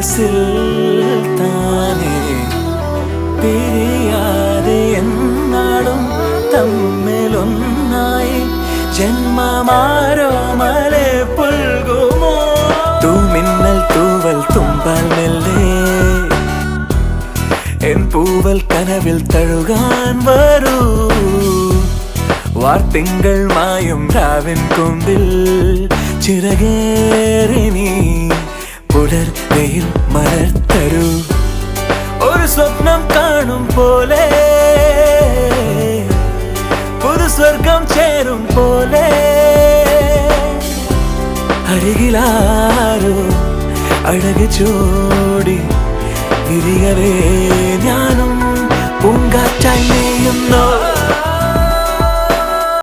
മനസ്സിൽ താനേ പിരിയാതെ എന്നാളും തമ്മിലൊന്നായി ജന്മമാരോമലെ പുൽകുമോ തൂമിന്നൽ തൂവൽ തുമ്പാൽ മെല്ലെ എൻ പൂവൽ കനവിൽ തഴുകാൻ വരൂ വാർത്തിങ്കൾ മായും രാവിൻ കൊമ്പിൽ ചിറകേറി നീ പുലർ വെയിൽ മലർത്തരൂ ഒരു സ്വപ്നം കാണും പോലെ പുതു സ്വർഗം ചേരും പോലെ അരികിലാരോ അഴക് ചോടി വിരിയവേ ഞാനും പൂങ്കാറ്റായി നെയ്യുന്നോ